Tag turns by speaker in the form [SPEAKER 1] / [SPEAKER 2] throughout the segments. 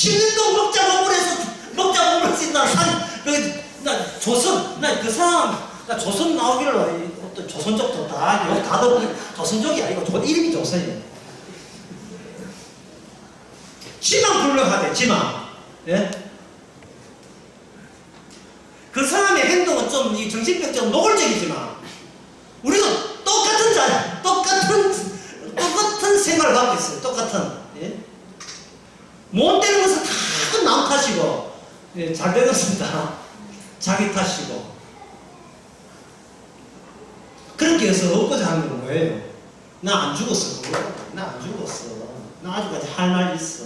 [SPEAKER 1] 10년도 먹자 먹으라 해서 먹자 먹으라 해서 나 조선, 나 그 사람, 나 조선 나오기를 어떤 조선족도 다들 조선족이 아니고 이름이 조선이에요. 지만 불러가대, 지만. 예? 그 사람의 행동은 좀 이 정신병처럼 노골적이지만 우리가 똑같은 생각을 갖고 있어요. 똑같은. 예? 못 되는 것은 다 남 탓이고, 예, 잘 되는 것은 다 자기 탓이고. 그렇게 해서 얻고자 하는 건 뭐예요? 나 안 죽었어. 나 안 죽었어. 나 아직까지 할 말 있어.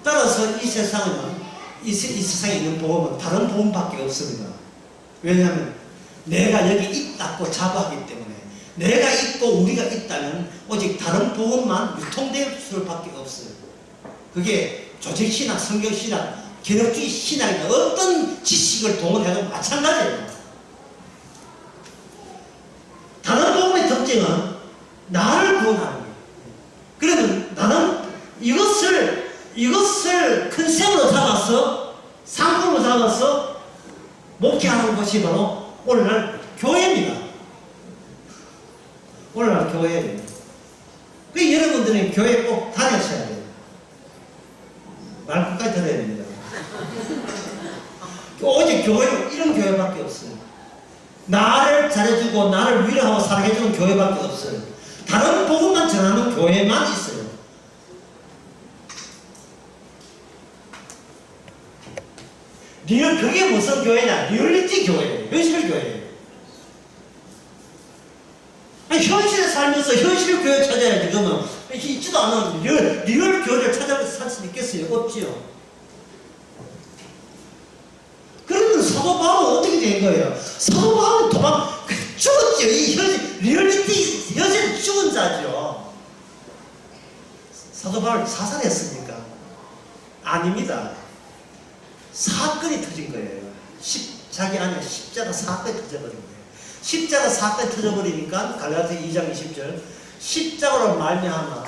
[SPEAKER 1] 따라서 이 세상은, 이 세상에 있는 복음은 다른 복음밖에 없습니다. 왜냐하면 내가 여기 있다고 자부하기 때문에, 내가 있고 우리가 있다면 오직 다른 복음만 유통될 수밖에 없어요. 그게 조직신학, 성경신학, 개혁주의 신학이나 어떤 지식을 동원해도 마찬가지예요. 다른 복음의 특징은 나를 구원하는 거예요. 그러면 나는 이것을 컨셉으로 잡아서, 상품으로 잡아서 목회하는 것이 바로 오늘날 교회입니다. 오늘날 교회예요. 그 여러분들은 교회 꼭 다녀셔야 돼요. 말 끝까지 들어야 됩니다. 오직 교회는 이런 교회밖에 없어요. 나를 잘해주고 나를 위로하고 사랑해주는 교회밖에 없어요. 다른 복음만 전하는 교회만 있어요. 그게 무슨 교회냐? 리얼리티 교회예요. 현실 교회예요. 아니, 현실에 살면서 현실 교회 찾아야지. 그러면 있지도 않은 리얼 교회를 찾아서 살 수 있겠어요? 없지요. 그러면 사도 바울은 어떻게 된 거예요? 사도 바울은 죽었죠. 이 리얼리티 현실 죽은 자죠. 사도 바울 자살했습니까? 아닙니다. 사건이 터진 거예요. 자기 안에 십자가 사건이 터져버린 거예요. 십자가 사건이 터져버리니까 갈라디아 2장 20절 십자가로 말미암아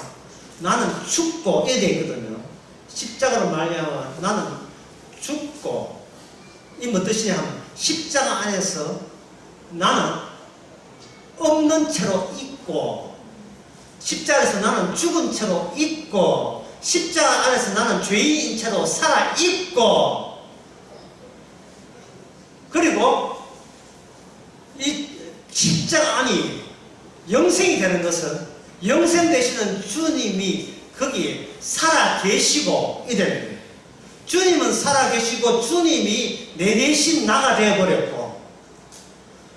[SPEAKER 1] 나는 죽고 이래 돼 있거든요. 십자가로 말미암아 나는 죽고, 이 뭐 뜻이냐 하면 십자가 안에서 나는 없는 채로 있고, 십자가에서 나는 죽은 채로 있고, 십자가 안에서 나는 죄인인 채로 살아있고, 그리고 이 십자가 안이 영생이 되는 것은 영생 되시는 주님이 거기에 살아 계시고 이되는 거예요. 주님은 살아 계시고 주님이 내 대신 나가 되어버렸고,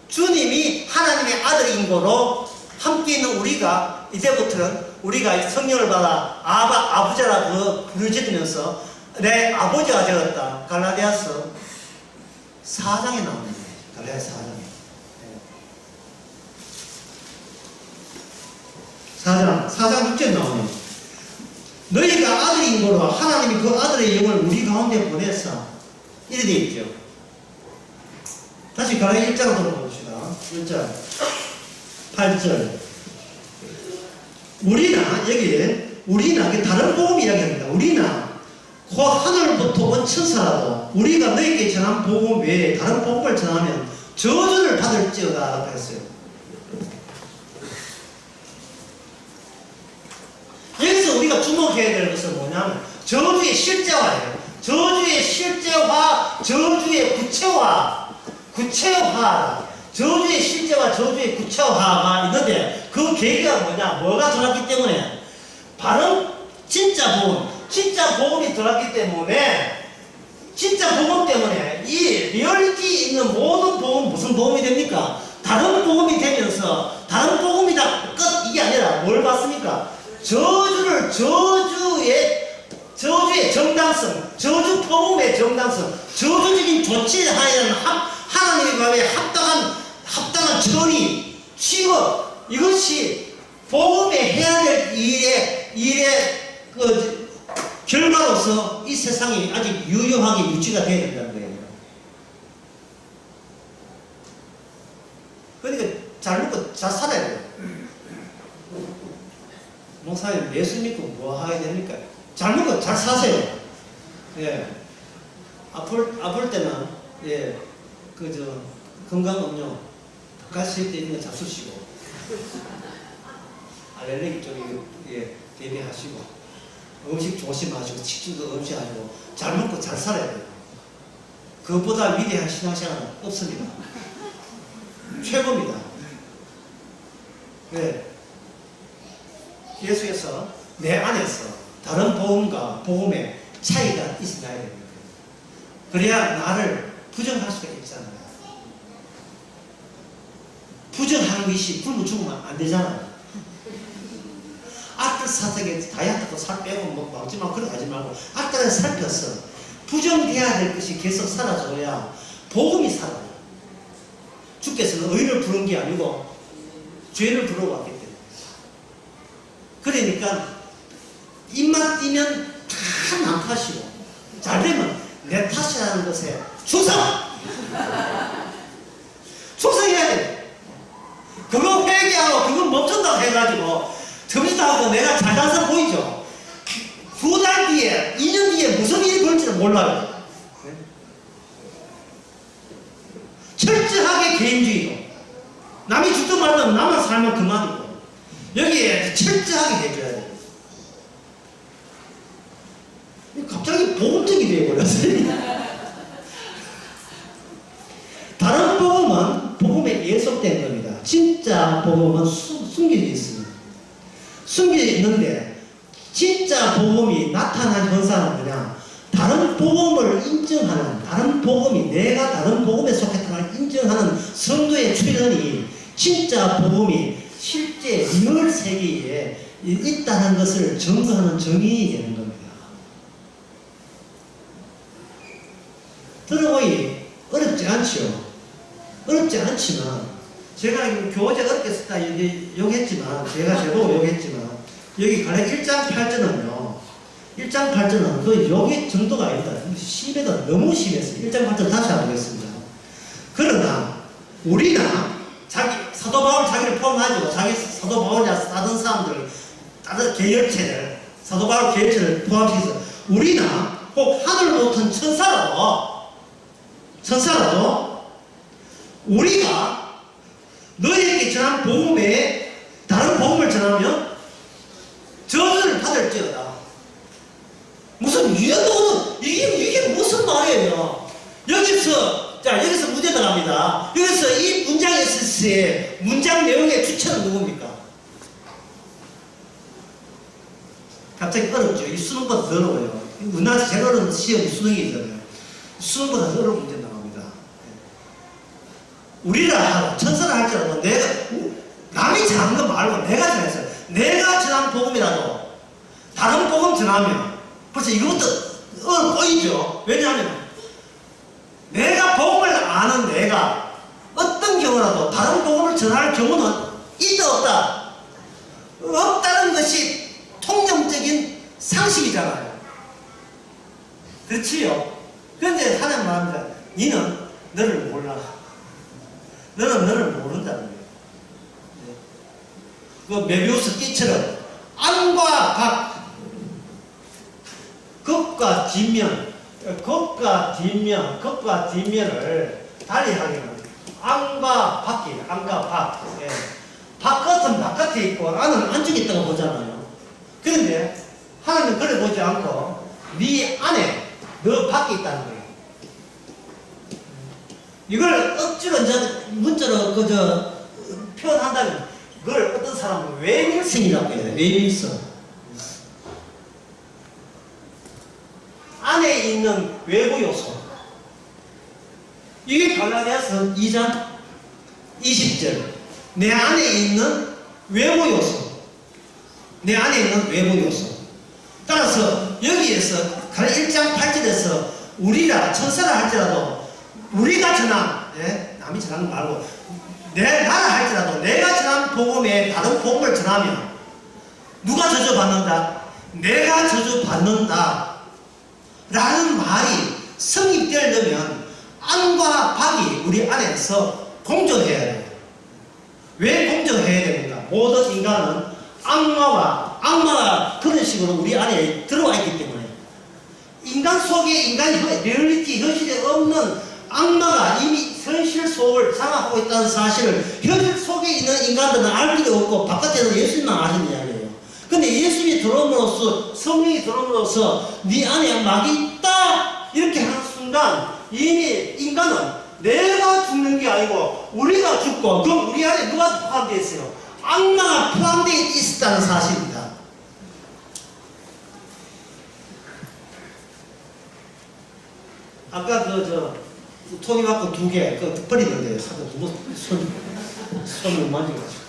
[SPEAKER 1] 주님이 하나님의 아들인 거로 함께 있는 우리가 이제부터는 우리가 성령을 받아 아버지라 부르짖으면서 내 아버지가 되었다. 갈라디아서 4장에 나오는 거예요. 갈라디아서 4장에. 4장 6절 나오네요. 너희가 아들인 거로 하나님이 그 아들의 영을 우리 가운데 보내사. 이래 되어 있죠. 다시 갈라디아 1장으로 돌아봅시다. 1장 8절. 우리나 다른 복음 이야기합니다. 우리나 그 하늘부터 온 천사라도 우리가 너희에게 전한 복음 외에 다른 복음을 전하면 저주를 받을지어다 라고 했어요. 여기서 우리가 주목해야 될 것은 뭐냐면 저주의 실제화예요. 저주의 실제화, 저주의 구체화, 저주의 실제화, 저주의 구체화가 있는데 그 계기가 뭐가 들어갔기 때문에, 바로 진짜 복음이 들어갔기 때문에, 진짜 복음 때문에 이 리얼리티 있는 모든 복음 무슨 복음이 됩니까? 다른 복음이 되면서 다른 복음이다 끝 이게 아니라 뭘 봤습니까? 저주의 정당성, 저주 복음의 정당성, 저주적인 조치하에는 하나님의 마음에 합당한 전이, 취업, 이것이 복음에 해야 될 일의 결과로서 이 세상이 아직 유효하게 유지가 되어야 된다는 거예요. 그러니까 잘 먹고 잘 살아야 돼요. 목사님 예수 믿고 뭐 하게 됩니까? 잘 먹고 잘 사세요. 예. 아플 때는, 예, 건강음료, 가스일 때 있는 거 잡수시고, 알레르기 쪽에, 예, 대비하시고, 음식 조심하시고, 식중독 음식하시고, 잘 먹고 잘 살아야 돼요. 그것보다 위대한 신앙생활은 없습니다. 최고입니다. 네. 계속해서 내 안에서 다른 복음과 복음의 차이가 있어야 됩니다. 그래야 나를 부정할 수가 있잖아요. 부정하는 것이 굶어 죽으면 안 되잖아요. 아들 사석에 다이어트도 살 빼고 뭐 먹지만 그렇게 하지 말고 아들을 살펴서 부정돼야 될 것이 계속 사라져야 복음이 살아요. 주께서는 의를 부른 게 아니고 죄를 부르고 왔기 때문에. 그러니까 입만 띄면 다 남 탓이고 잘되면 내 탓이라는 것에 충성해야 돼. 그거 회개하고 그거 멈춘다고 해가지고 틈이다 하고 내가 잘나서 보이죠. 2달 뒤에 2년 뒤에 무슨 일이 벌지는 몰라요. 철저하게 개인주의로 남이 죽든 말든 나만 살면 그만이고 여기에 철저하게 해줘야 돼. 갑자기 복음적이 되어버렸어요. 다른 복음은 복음에 예속된 겁니다. 진짜 복음은 숨겨져 있습니다. 숨겨져 있는데 진짜 복음이 나타난 현상은 뭐냐? 다른 복음을 인정하는, 다른 복음이 내가 다른 복음에 속했다는 인정하는 성도의 출현이 진짜 복음이 실제 리얼 세계에 있다는 것을 증거하는 증인이 되는 겁니다. 들어보니 어렵지 않죠. 어렵지 않지만 제가 교재 어렵게 썼다 욕했지만 제가 제보고 욕했지만 여기 가령 1장 8절은요 1장 8절은 그 욕의 정도가 아니다. 심해도 너무 심했어요. 1장 8절 다시 해보겠습니다. 그러나 우리나 사도 바울 자기를 포함하죠. 자기 사도 바울이나 다른 사람들 다른 계열체를 사도 바울 계열체를 포함시켜서 우리나 꼭 하늘 높은 천사라도 우리가 너희에게 전한 복음에 다른 복음을 전하면 저주를 받을지어다. 무슨 유연도는 이게 무슨 말이에요? 여기서 문제 나갑니다. 여기서 이 문장에 있을 문장 내용의 주체는 누굽니까? 갑자기 어렵죠. 이 수능보다 더 어려워요. 우리나라에서 제일 어려운 시험이 수능이잖아요. 수능보다 더 어려운 문제 나갑니다. 우리라 천사를 할지라도 내가 남이 전하는 거 말고 내가 전해서 내가 전한 복음이라도 다른 복음 전하면 벌써 이것도 꼬이죠. 왜냐하면 내가 복음을 아는 내가 어떤 경우라도 다른 복음을 전할 경우는 있다 없다? 없다는 것이 통념적인 상식이잖아요. 그렇지요? 그런데 하나님 말합니다. 너는 너를 몰라. 너는 너를 모른다는 거예요. 그 메비우스 띠처럼 안과 밖 겉과 뒷면을 달리하기는 안과 밖이에요. 안과 밖. 예. 바깥은 바깥에 있고 안은 안쪽에 있다고 보잖아요. 그런데 하나님은 그래 보지 않고 네 안에 너 밖에 있다는 거예요. 이걸 억지로 문자로 표현한다면 그걸 어떤 사람은 외밀성이라고 해요. 외밀성. 안에 있는 외부 요소. 이게 갈라디아서 2장 20절. 내 안에 있는 외부 요소. 내 안에 있는 외부 요소. 따라서 여기에서 1장 8절에서 우리라 천사라 할지라도 우리가 전한 남이 전하는 거 말고 나라 할지라도 내가 전한 복음에 다른 복음을 전하면 누가 저주받는다? 내가 저주받는다 라는 말이 성립되려면 안과 밖이 우리 안에서 공존해야 돼요. 왜 공존해야 됩니까? 모든 인간은 악마와 악마가 그런 식으로 우리 안에 들어와 있기 때문에 인간 속에 인간이 리얼리티 현실에 없는 악마가 이미 현실 속을 장악하고 있다는 사실을 현실 속에 있는 인간들은 알 길이 없고 바깥에서 예수님만 아시는 이야기예요. 근데 예수님이 들어옴으로써 성령이 들어옴으로써 네 안에 막이 있다 이렇게 하는 순간 이미 인간은 내가 죽는 게 아니고 우리가 죽고 그럼 우리 안에 누가 포함되어 있어요? 악마가 포함되어 있었다는 사실입니다. 아까 토니바코 2개 버리던데요. 손을 만져가지고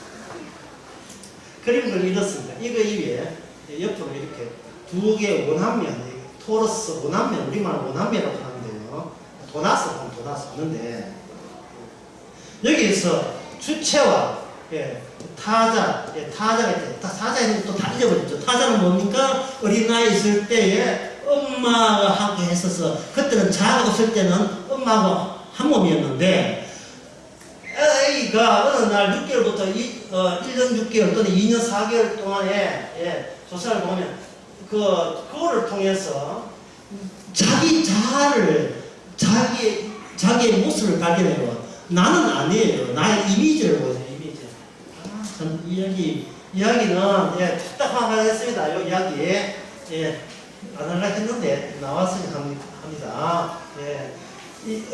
[SPEAKER 1] 그림 걸 잃었습니다. 이거 위에 옆으로 이렇게 2개 원함면 토러스 원함면 우리말 원함면이라고 하는데요. 도나스 하는데 여기에서 주체와 타자가 있대요. 타자는 또 다 잊어버렸죠. 타자는 뭡니까? 어린아이 있을 때에 엄마가 하게 했어서 그때는 자가 없을 때는 엄마하고 한 몸이었는데 아이가 어느 날 6개월부터 1년 6개월 또는 2년 4개월 동안에 조사를 보면 그거를 통해서 자기 자아를 자기의 모습을 발견해요. 나는 아니에요. 나의 이미지를 보세요. 이미지. 참 이야기는 답답하게 했습니다. 이 이야기 안 하려고 했는데 나왔으니 합니다.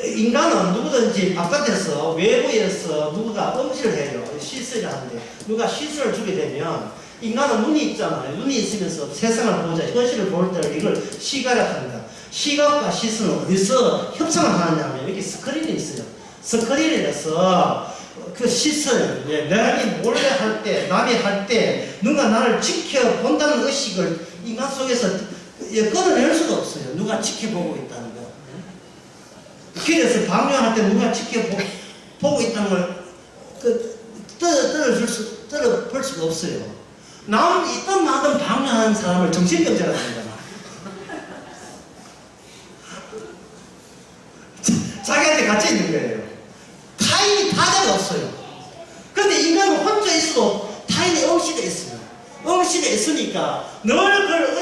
[SPEAKER 1] 인간은 누구든지 바깥에서 외부에서 누구가 음식을 해요. 시술을 하는데 누가 시술을 주게 되면 인간은 눈이 있잖아요. 눈이 있으면서 세상을 보자 현실을 볼 때를 이걸 시각이라고 합니다. 시각과 시선은 어디서 협상을 하느냐면 여기 스크린이 있어요. 스크린에서 그 시선, 남이 몰래 할 때, 남이 할 때 누가 나를 지켜본다는 의식을 인간 속에서 끊어낼 수가 없어요. 누가 지켜보고 있다는 거. 길에서 방뇨할 때 누가 지켜보고 있다는 걸 떨어볼 수가 없어요. 남 있던 마든 방뇨하는 사람을 정신병자라고 합니다. 자기한테 갇혀 있는 거예요. 타자가 없어요. 근데 인간은 혼자 있어도 타인의 응시가 있어요. 응시가 있으니까 늘 그걸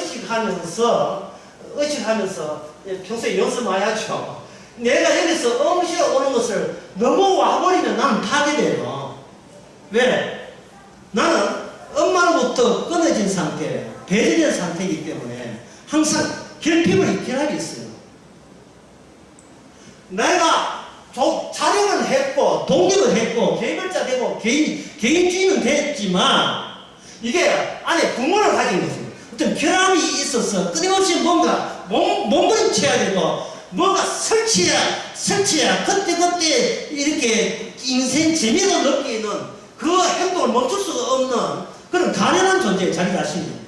[SPEAKER 1] 의식하면서 평소에 연습 많이 하죠. 내가 여기서 응시가 오는 것을 넘어와버리면 나는 파괴돼요. 왜? 나는 엄마로부터 끊어진 상태, 배제된 상태이기 때문에 항상 결핍을 입혀하고 있어요. 내가 자력은 했고 독립을 했고 개별자 되고 개인주의는 됐지만 이게 안에 부모를 가진 거죠. 어떤 결함이 있어서 끊임없이 뭔가 몸부림쳐야 되고 뭔가 설치야 그때 이렇게 인생 재미를 느끼는 그 행동을 멈출 수가 없는 그런 가련한 존재예요. 자기 자신이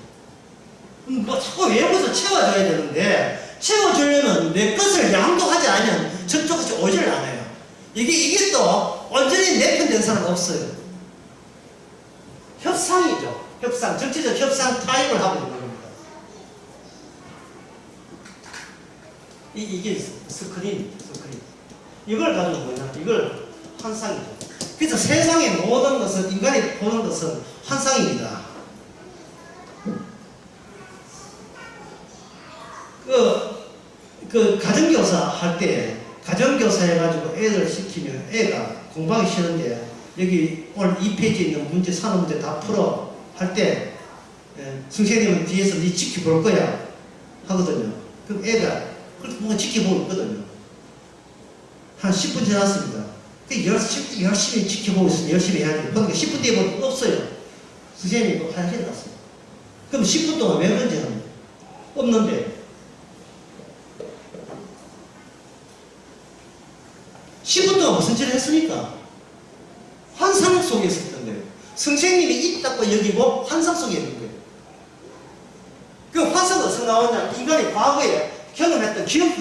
[SPEAKER 1] 자꾸 외부에서 채워줘야 되는데 채워주려면 내 것을 양도하지 않으면 저쪽에서 오지를 않아요. 이게 또 완전히 내편된 사람은 없어요. 협상이죠. 협상, 정치적 협상 타입을 하고 있는 겁니다. 이게 스크린. 이걸 가지고 뭐냐? 이걸 환상이죠. 그래서 세상의 모든 것은, 인간이 보는 것은 환상입니다. 가정교사 할 때, 가정교사 해가지고 애들 시키면 애가 공부하기 싫은데, 여기 오늘 2페이지에 있는 문제, 산업 문제 다 풀어. 할 때, 선생님은 뒤에서 네 지켜볼 거야. 하거든요. 그럼 애가 뭔가 지켜보고 있거든요. 한 10분 지났습니다. 열심히 지켜보고 있으면 열심히 해야 돼요. 그러니까 10분 뒤에 보면 없어요. 선생님이 또 화장실 갔어요. 그럼 10분 동안 왜 그런지 합니다. 없는데. 10분 동안 무슨 짓을 했습니까? 환상 속에 있었던 거예요. 선생님이 있다고 여기고 환상 속에 있는 거예요. 그 환상은 어디서 나오냐? 인간이 과거에 경험했던 기억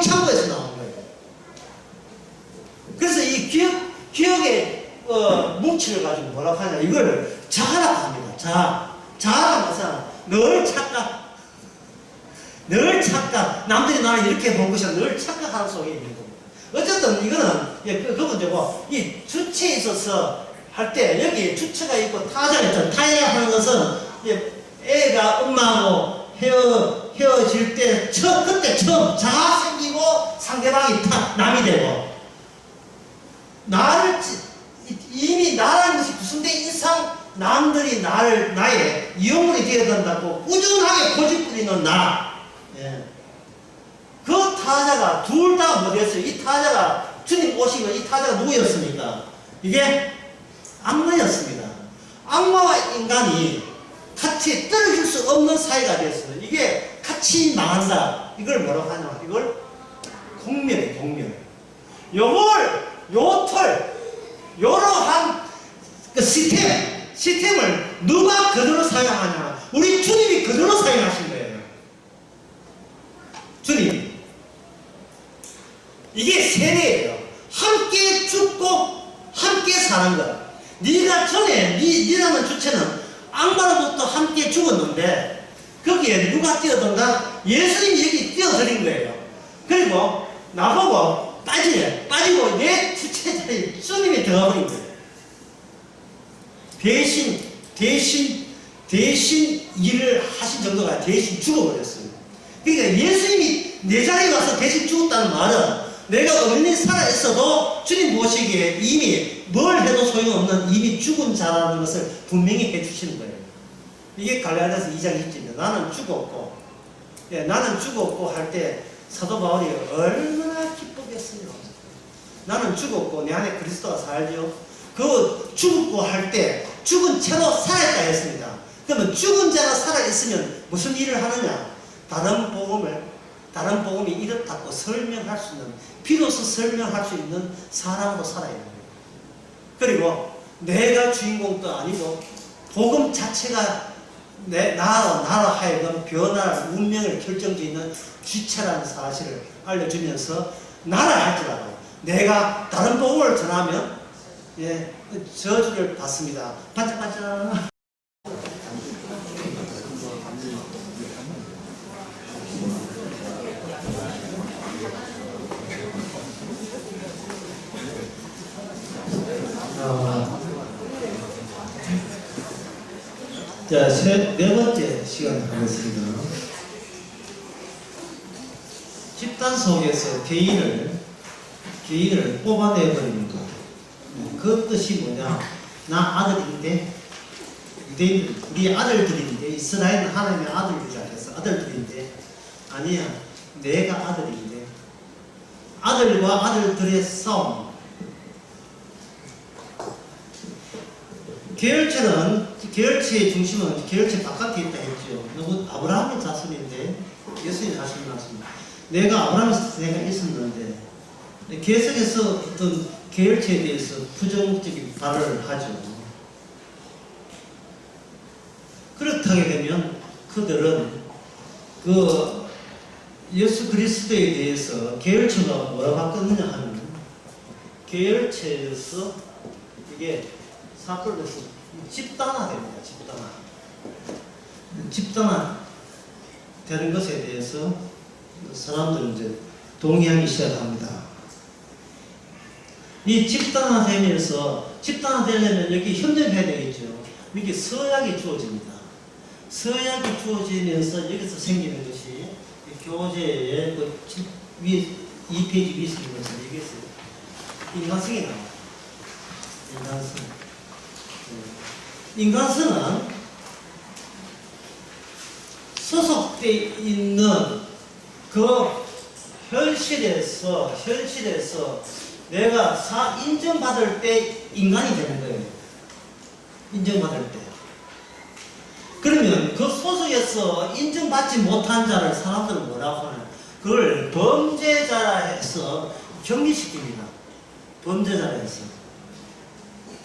[SPEAKER 1] 창고에서 나온 거예요. 그래서 이 기억의 뭉치를 가지고 뭐라고 하냐? 이걸 자아라고 합니다. 자아란 것은 늘 착각. 남들이 나를 이렇게 본 것이 늘 착각하는 속에 있는 겁니다. 어쨌든 이거는 그 문제고, 이 주체에 있어서 할 때 여기 주체가 있고 타자가 있잖아요. 타자가 하는 것은 애가 엄마하고 헤어질 때 그때 처음 자아 생기고 상대방이 남이 되고 이미 나라는 것이 구성된 이상 남들이 나의 이용물이 되어야 된다고 꾸준하게 고집부리는 나. 예. 그 타자가 둘 다 뭐였어요? 이 타자가 주님 오시면 이 타자가 누구였습니까? 이게 악마였습니다. 악마와 인간이 같이 떨어질 수 없는 사이가 됐어요. 이게 같이 망한다. 이걸 뭐라고 하냐? 이걸 공멸이에요, 공멸. 이러한 그 시스템을 누가 그대로 사용하냐? 우리 주님이 그대로 사용하신 거예요. 주님. 이게 세례예요. 함께 죽고 함께 사는 것. 네가 전에 네라는 주체는 악마로부터 함께 죽었는데 거기에 누가 뛰어든가? 예수님이 여기 뛰어들인 거예요. 그리고 나보고 빠지고 내 주체자리 주님이 들어버린 거예요. 대신 일을 하신 정도가 대신 죽어버렸어요. 그러니까 예수님이 내 자리에 와서 대신 죽었다는 말은 내가 엄연히 살아있어도 주님 보시기에 이미 뭘 해도 소용없는 이미 죽은 자라는 것을 분명히 해주시는 거예요. 이게 갈라디아서 2장 1절입니다. 나는 죽었고, 나는 죽었고 할 때 사도 바울이 얼마나 기쁘겠어요. 나는 죽었고 내 안에 그리스도가 살죠. 그 죽었고 할 때 죽은 채로 살아있다 했습니다. 그러면 죽은 자가 살아있으면 무슨 일을 하느냐? 다른 복음이 이렇다고 설명할 수 있는, 비로소 설명할 수 있는 사람으로 살아야 됩니다. 그리고 내가 주인공도 아니고 복음 자체가 나로 하여금 변화할 운명을 결정짓는 주체라는 사실을 알려주면서 나라 할지라도 내가 다른 복음을 전하면 저주를 받습니다. 반짝반짝. 자, 네 번째 시간 하겠습니다. 집단 속에서 개인을 뽑아내버리는 것. 그 뜻이 뭐냐? 나 아들인데, 우리 아들들인데, 이스라엘은 하나님의 아들이라 해서 아들들인데, 아니야. 내가 아들인데, 아들과 아들들의 싸움. 계열체의 중심은 계열체 바깥에 있다 했죠. 너무 아브라함의 자손인데, 예수님의 자손이 나왔습니다. 내가 아브라함의 자손이 있었는데, 계속해서 어떤 계열체에 대해서 부정적인 발언을 하죠. 그렇다게 되면 그들은 그 예수 그리스도에 대해서 계열체가 뭐라고 바꿨느냐 하면, 계열체에서 이게 사건을 해서 집단화됩니다. 집단화 되는 것에 대해서 사람들은 이제 동의하기 시작합니다. 이 집단화되려면 여기 협력해야 되겠죠. 여기 서약이 주어집니다. 서약이 주어지면서 여기서 생기는 것이 교재의 그 2페이지 위에 있는 것처럼 여기서 인간성이 나와요. 인간성은 소속되어 있는 그 현실에서 내가 인정받을 때 인간이 되는 거예요. 인정받을 때. 그러면 그 소속에서 인정받지 못한 자를 사람들은 뭐라고 하냐? 그걸 범죄자라 해서 격리시킵니다. 범죄자라 해서.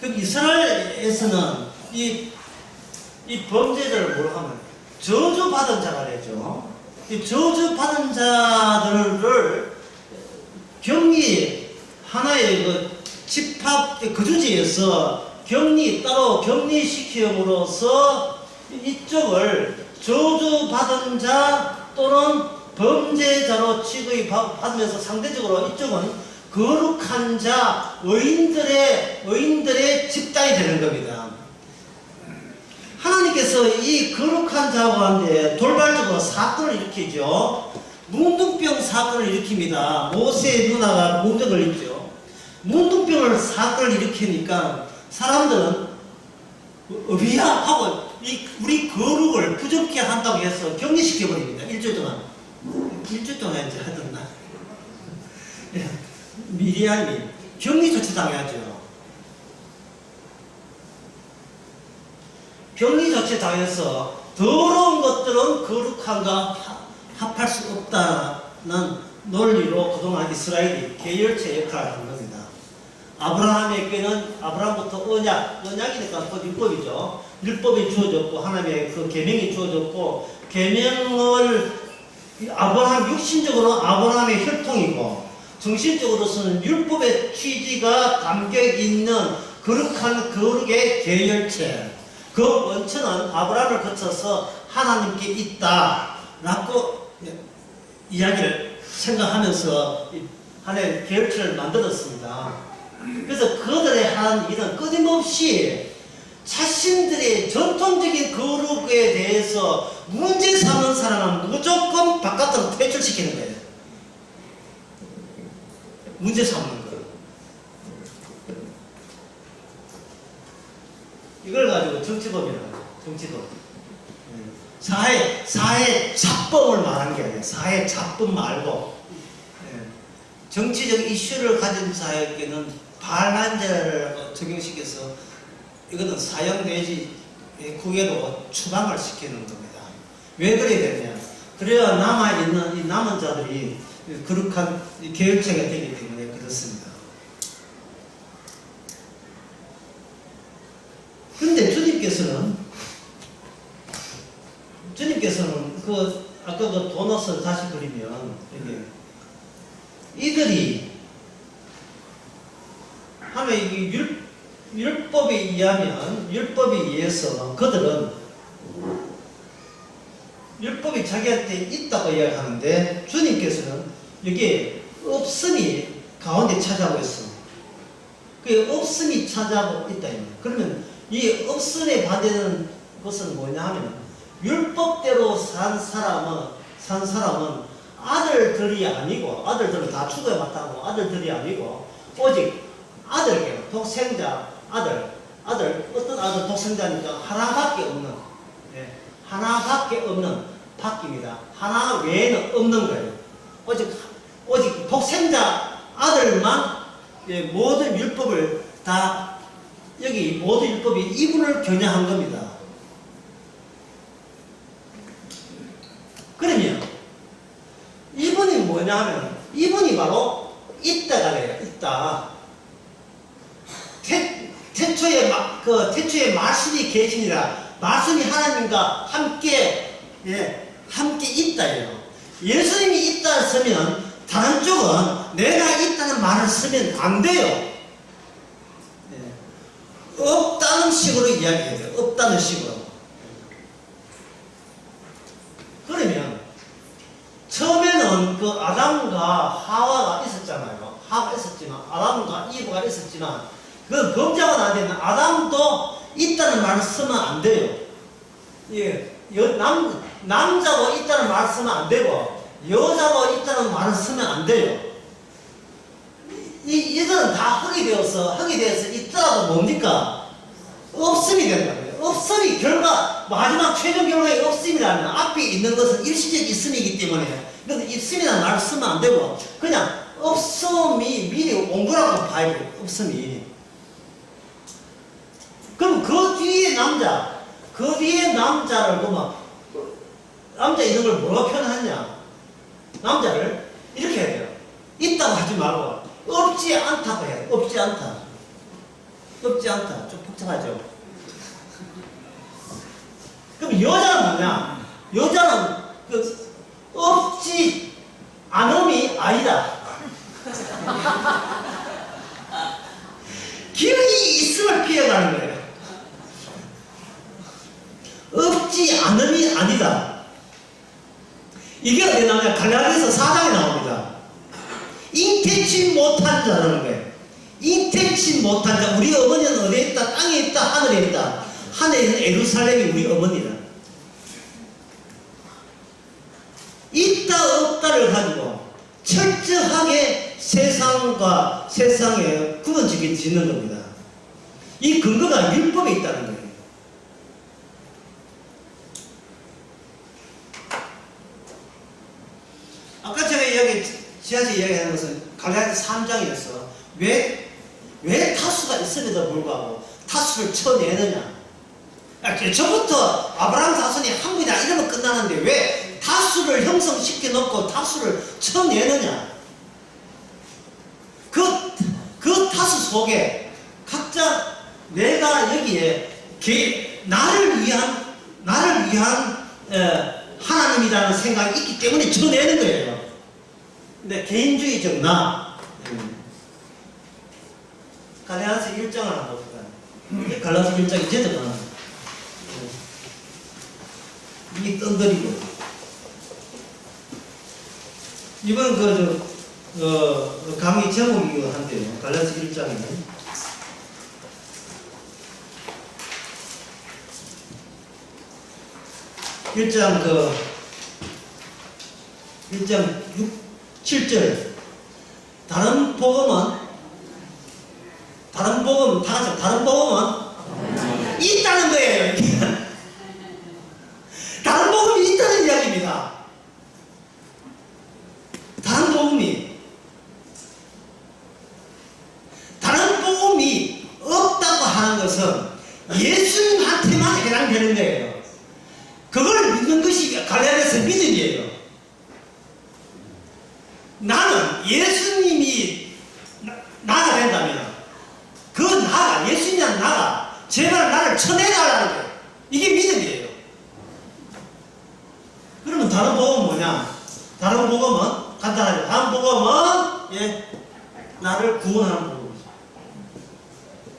[SPEAKER 1] 그 이스라엘에서는 이 범죄자를 뭐라고 하면 저주받은 자가 되죠. 이 저주받은 자들을 하나의 그 집합 거주지에서 따로 격리시킴으로써 이쪽을 저주받은 자 또는 범죄자로 취급받으면서 상대적으로 이쪽은 거룩한 자, 의인들의 집단이 되는 겁니다. 하나님께서 주님께서 이 거룩한 자와 가운데 돌발적으로 사건을 일으키죠. 문둥병 사건을 일으킵니다. 모세의 누나가 문둥 걸렸죠. 문둥병을 사건을 일으키니까 사람들은 어비야 하고 우리 거룩을 부족해 한다고 해서 격리시켜버립니다. 일주일 동안. 일주일 동안 이제 하던 날. 미리암이 격리 조치당해야죠. 격리 조치당해서 더러운 것들은 거룩함과 합할 수 없다는 논리로 그동안 이스라엘이 계열체 역할을 한 겁니다. 아브라함에게는 아브라함부터 언약이니까 그 율법이죠. 율법이 주어졌고 하나님의 그 계명이 주어졌고 계명을 아브라함 육신적으로 아브라함의 혈통이고 정신적으로서는 율법의 취지가 담겨 있는 거룩한 거룩의 계열체. 그 원천은 아브라함을 거쳐서 하나님께 있다라고 이야기를 생각하면서 하나의 계열체를 만들었습니다. 그래서 그들의 한 일은 끊임없이 자신들의 전통적인 거룩에 대해서 문제 삼는 사람은 무조건 바깥으로 퇴출시키는 거예요. 문제 삼는 거예요. 이걸 가지고 정치법이라고 해요. 정치법. 사회 잡범을 말하는 게 아니에요. 사회 잡범 말고 정치적 이슈를 가진 자에게는 반란죄를 적용시켜서 이거는 사형 내지 국외로 추방을 시키는 겁니다. 왜 그래야 되냐? 그래야 남아있는 이 남은 자들이 거룩한 계열체가 되기 때문에 그렇습니다. 그런데 주님께서는 그 아까 그 도넛을 다시 그리면 이들이 하면 이게 율법에 의하면 율법에 의해서 그들은 율법이 자기한테 있다고 이야기하는데 주님께서는 여기 없음이 가운데 차지하고 있어. 그 없음이 차지하고 있다. 그러면 이 없음에 반대되는 것은 뭐냐 하면 율법대로 산 사람은 아들들이 아니고 아들들은 다 죽어야 마땅하고 아들들이 아니고 오직 아들이에요. 독생자 어떤 아들 독생자니까 하나밖에 없는 하나밖에 없는 바뀝니다. 하나 외에는 없는 거예요. 오직 독생자 아들만 모든 율법을 다 여기 모든 율법이 이분을 겨냥한 겁니다. 그러면 이분이 뭐냐 하면 이분이 바로 있다가 돼요. 있다. 태초에 말씀이 계시니라. 말씀이 하나님과 함께 있다예요. 예수님이 있다 쓰면 다른 쪽은 내가 있다는 말을 쓰면 안 돼요. 없다는 식으로 이야기해야 돼요. 없다는 식으로. 그러면 처음에는 그 아담과 하와가 있었잖아요. 하와가 있었지만 아담과 이브가 있었지만 그 범죄가 안 되는 아담도 있다는 말을 쓰면 안 돼요. 남자가 있다는 말을 쓰면 안 되고 여자가 있다는 말을 쓰면 안 돼요. 이들은 다 흙이 되어서 있더라도 뭡니까? 없음이 된다고요. 없음이 마지막 최종 결론의 없음이라면 앞에 있는 것은 일시적 있음이기 때문에 그래서 있음이라는 말을 쓰면 안 되고 그냥 없음이 미리 온 거라고 봐야 돼요. 없음이. 그럼 그 뒤에 남자를 보면 남자 있는 걸 뭐라고 표현하냐? 남자를 이렇게 해야 돼요. 있다고 하지 말고 없지 않다고 해야 돼요. 없지 않다. 좀 복잡하죠? 그럼 여자는 뭐냐? 여자는 없지 않음이 아니다. 기운이 있음을 피해가는 거예요. 없지 않음이 아니다. 이게 어디 나오냐? 갈라디아서 4장에 나옵니다. 잉태치 못한 자라는 거예요. 잉태치 못한 자. 우리 어머니는 어디에 있다? 땅에 있다? 하늘에 있다? 하늘에 있는 예루살렘이 우리 어머니라. 있다 없다를 가지고 철저하게 세상과 세상에 구분짓게 짓는 겁니다. 이 근거가 율법에 있다는 거예요. 아까 제가 지하철 이야기하는 것은 갈라디아서 3장이었어. 왜 타수가 있음에도 불구하고 타수를 쳐내느냐? 저부터 아브라함 자손이 한국이다 이러면 끝나는데 왜 타수를 형성시켜 놓고 타수를 쳐내느냐? 그 타수 속에 각자 내가 여기에 나를 위한 하나님이라는 생각이 있기 때문에 쳐내는 거예요. 근데 개인주의적 나. 갈라디아서 1장을 한번 봅시다. 갈라디아서 1장이 제대로 나와요. 이게 던더리고. 이건 강의 제목이기도 한데요. 갈라디아서 1장에는. 1장 7절. 다른 복음은 있다는 거예요. 다른 복음이 있다는 이야기입니다. 다른 복음이 없다고 하는 것은 예수님한테만 해당되는 거예요. 그걸 믿는 것이 갈라디아서 믿음이에요. 나는 예수님이 나가 된다면 그 나가, 예수님이란 나가 제발 나를 쳐내달라는 거예요. 이게 믿음이에요. 그러면 다른 복음은 뭐냐? 다른 복음은 간단하죠. 다른 복음은 나를 구원하는 복음이죠.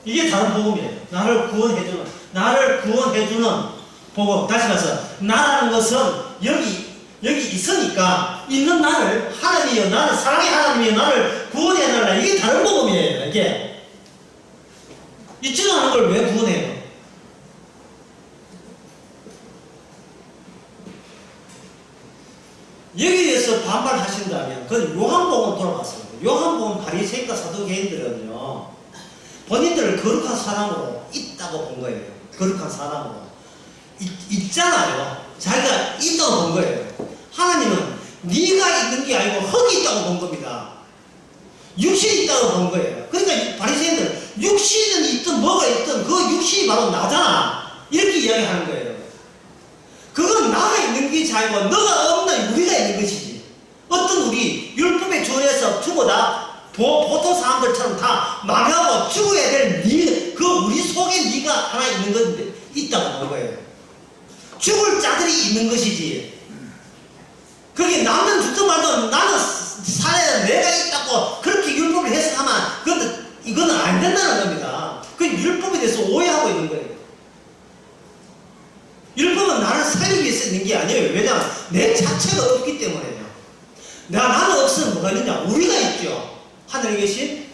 [SPEAKER 1] 이게 다른 복음이에요. 나를 구원해주는 복음. 다시 말해서 나라는 것은 여기 있으니까 있는 나를 하나님이여, 나는 사랑의 하나님이여 나를 구원해달라. 이게 다른 복음이에요. 이게 있지도 않은 걸 왜 구원해요? 여기에서 반발하신다면 그건 요한복음 돌아갔어요. 요한복음 바리새인과 사두개인들은요 본인들을 거룩한 사람으로 있다고 본 거예요. 거룩한 사람으로 있잖아요. 자기가 있다고 본 거예요. 하나님은 네가 있는 게 아니고 흙이 있다고 본 겁니다. 육신이 있다고 본 거예요. 그러니까 바리새인들 육신은 있든 뭐가 있든 그 육신이 바로 나잖아. 이렇게 이야기하는 거예요. 그건 나가 있는 게 아니고 너가 없는 우리가 있는 것이지. 어떤 우리 율법에 준해서 죽어 다 보통 사람들처럼 다 망하고 죽어야 될 그 우리 속에 네가 하나 있는 건데 있다고 본 거예요. 죽을 자들이 있는 것이지. 그게 남는 죽든 말든 나는 살아야 내가 있다고 그렇게 율법을 해석하면 이거는 안 된다는 겁니다. 그 율법에 대해서 오해하고 있는 거예요. 율법은 나를 살리기 위해서 있는 게 아니에요. 왜냐하면 내 자체가 없기 때문에요. 나는 없으면 뭐가 있느냐? 우리가 있죠. 하늘에 계신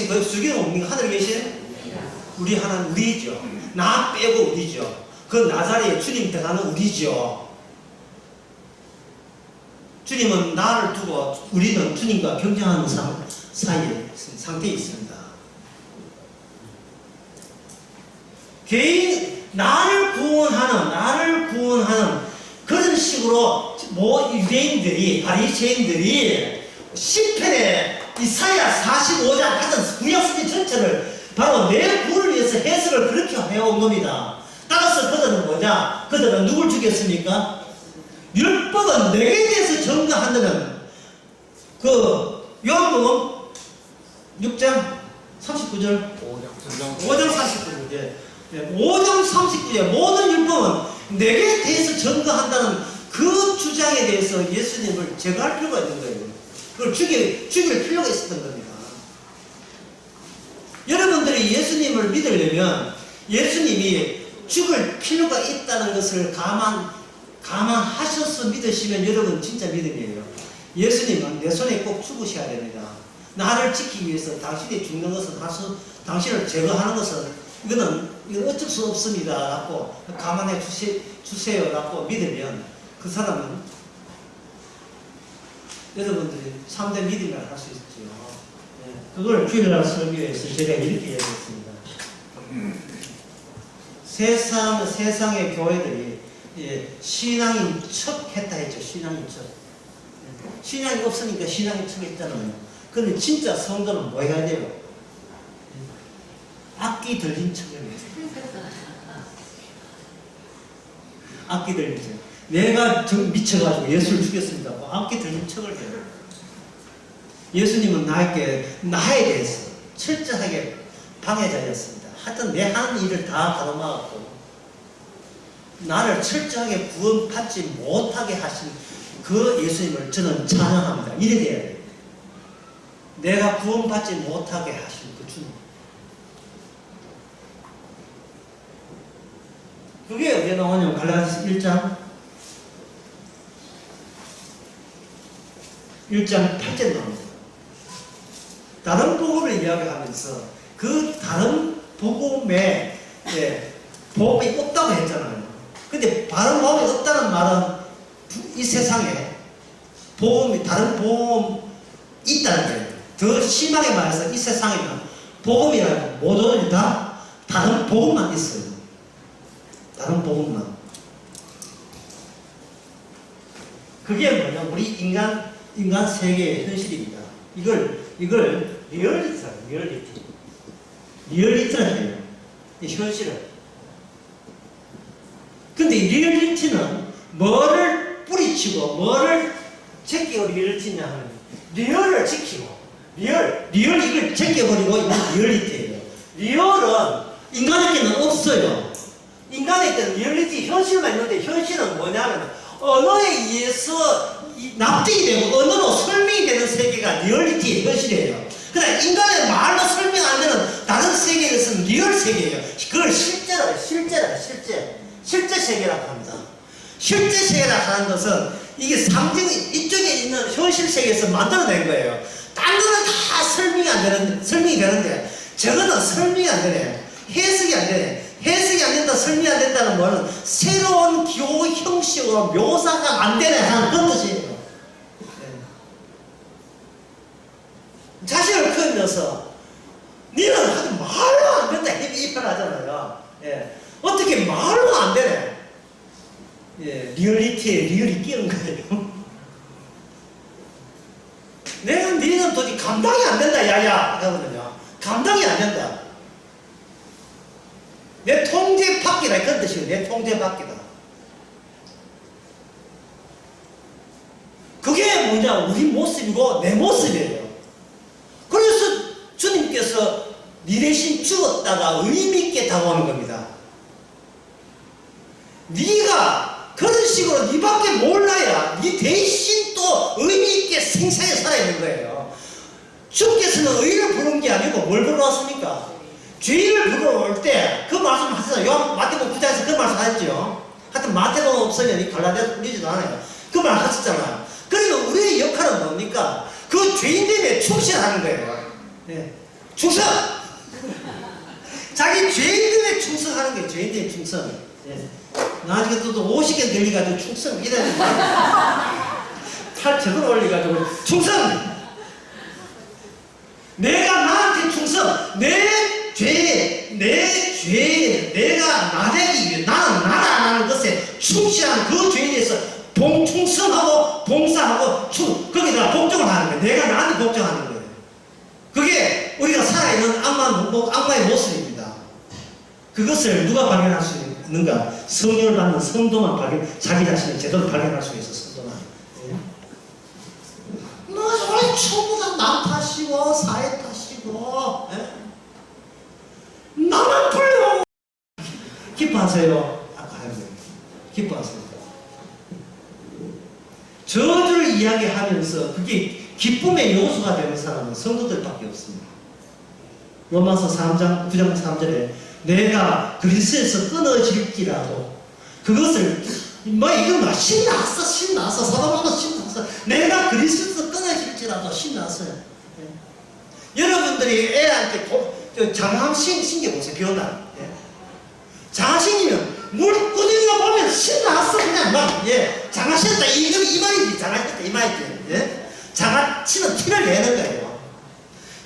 [SPEAKER 1] 그 수기는 뭡니까? 하늘에 계신 우리 하나님, 우리죠. 나 빼고 우리죠. 그 나자리에 주님 들어가는 우리죠. 주님은 나를 두고 우리는 주님과 경쟁하는 사이에 상태에 있습니다. 나를 구원하는 그런 식으로 유대인들이, 바리새인들이 시편에 이사야 45장 같은 구약성경 전체를 바로 내 구원을 위해서 해석을 그렇게 해온 겁니다. 따라서 그들은 뭐냐? 그들은 누굴 죽였습니까? 율법은 내게 대해서 증거한다면 요한복음 6장 39절 5장 39절 5장 39절 모든 율법은 내게 대해서 증거한다는 그 주장에 대해서 예수님을 제거할 필요가 있는 거예요. 그걸 죽일 필요가 있었던 겁니다. 여러분들이 예수님을 믿으려면 예수님이 죽을 필요가 있다는 것을 감안하셔서 믿으시면 여러분 진짜 믿음이에요. 예수님은 내 손에 꼭 죽으셔야 됩니다. 나를 지키기 위해서 당신이 죽는 것은 당신을 제거하는 것은 이건 어쩔 수 없습니다. 라고 감안해 주세요. 라고 믿으면 그 사람은 여러분들이 3대 믿음이라 할 수 있죠. 네. 그걸 주일날 설교에서 제가 이렇게 얘기했습니다. 세상의 교회들이 신앙인 척 했다 했죠. 신앙인 척. 신앙이 없으니까 신앙인 척 했잖아요. 근데 진짜 성도는 뭐 해야 돼요? 악기 들린 척을 해요. 악기 들린 척. 내가 미쳐가지고 예수를 죽였습니다. 악기 들린 척을 해요. 예수님은 나에 대해서 철저하게 방해자였습니다. 하여튼 내 하는 일을 다 가로막았고 나를 철저하게 구원받지 못하게 하신 그 예수님을 저는 찬양합니다. 이래 돼야 돼요. 내가 구원받지 못하게 하신 그 주님. 그게 어디에 나오냐면 갈라디아서 1장 8절 나옵니다. 다른 복음을 이야기하면서 그 다른 복음에 복음이 없다고 했잖아요. 근데 다른 복음이 없다는 말은 이 세상에 다른 복음이 있다는 거예요. 더 심하게 말해서 이 세상에는 복음이라고 모든 다 다른 복음만 있어요. 다른 복음만. 그게 뭐냐? 우리 인간 세계의 현실입니다. 이걸 리얼리티를 해요. 이 현실을. 근데 리얼리티는 뭐를 뿌리치고 뭐를 제끼고 리얼리티냐 하면 리얼을 지키고 리얼 이걸 제껴버리고 이건 리얼리티예요. 리얼은 인간에게는 없어요. 인간에게는 리얼리티 현실만 있는데 현실은 뭐냐면 언어에 의해서 납득이 되고 언어로 설명이 되는 세계가 리얼리티의 현실이에요. 그러나 인간의 말로 설명 안 되는 다른 세계에서는 리얼 세계예요. 그걸 실제 세계라고 합니다. 실제 세계라고 하는 것은 이게 이쪽에 있는 현실 세계에서 만들어낸 거예요. 딴 거는 다 설명이 되는데 저거는 설명이 안 되네. 해석이 안 되네. 해석이 안 된다, 설명이 안 된다는 말은 새로운 기호 형식으로 묘사가 안 되네 하는 그런 뜻이에요. 자신을 크면서 니는 아주 말로 안 된다 이 표현하잖아요. 어떻게 말로 안 되네. 리얼리티에 리얼이 끼는 거예요. 니는 도저히 감당이 안 된다 야야 하거든요. 감당이 안 된다. 내 통제 밖이다 그런 뜻이에요. 내 통제 밖이다. 그게 뭐냐? 우리 모습이고 내 모습이에요. 그래서 주님께서 네 대신 죽었다가 의미있게 다가오는 겁니다. 네가 그런 식으로 네 밖에 몰라야 네 대신 또 의미있게 생생하게 살아있는 거예요. 주께서는 의를 부른 게 아니고 뭘 불러왔습니까? 죄인을 불러올 때 그 말씀 하셨어요. 마태복음 9장에서 그 말씀 하셨죠. 하여튼 마태복음 없으면 이 갈라디아서 풀리지도 않아요. 그 말 하셨잖아요. 그러면 우리의 역할은 뭡니까? 그 죄인됨에 충실하는 거예요. 충성! 자기 죄인됨에 충성하는 게 죄인됨에 충성. 나중에 또 50개 늘려가지고 충성 이래야 팔 제대로 올려가지고 충성! 내가 나한테 충성! 내 죄에 내가 나대기 위해 나는 나라는 것에 충실한 그 죄에 대해서 봉충성하고 봉사하고 거기다가 복종을 하는 거예요. 내가 나한테 복종하는 거예요. 그게 우리가 살아있는 악마의 모습입니다. 그것을 누가 발견할 수 있는가? 성령을 받는 성도만 자기 자신을 제대로 발견할 수 있어. 성도만. 왜 전부 다 남 탓이고 사회 탓이고 나만 불러. 기뻐하세요. 아까 하는 거예요. 기뻐하세요. 저주를 이야기하면서 그게 기쁨의 요소가 되는 사람은 성도들밖에 없습니다. 로마서 9장 3절에 내가 그리스도에서 끊어질지라도 그것을 이거 신났어 사도바울도 신났어. 내가 그리스도에서 끊어질지라도 신났어요. 여러분들이 애한테 장암 신겨보세요. 비오날 장하신이면 물구덩이가 보면 신나서 그냥 막, 예, 장하셨다. 이 말이지. 장하셨다. 이 말이지. 예? 장하치는 티를 내는 거예요.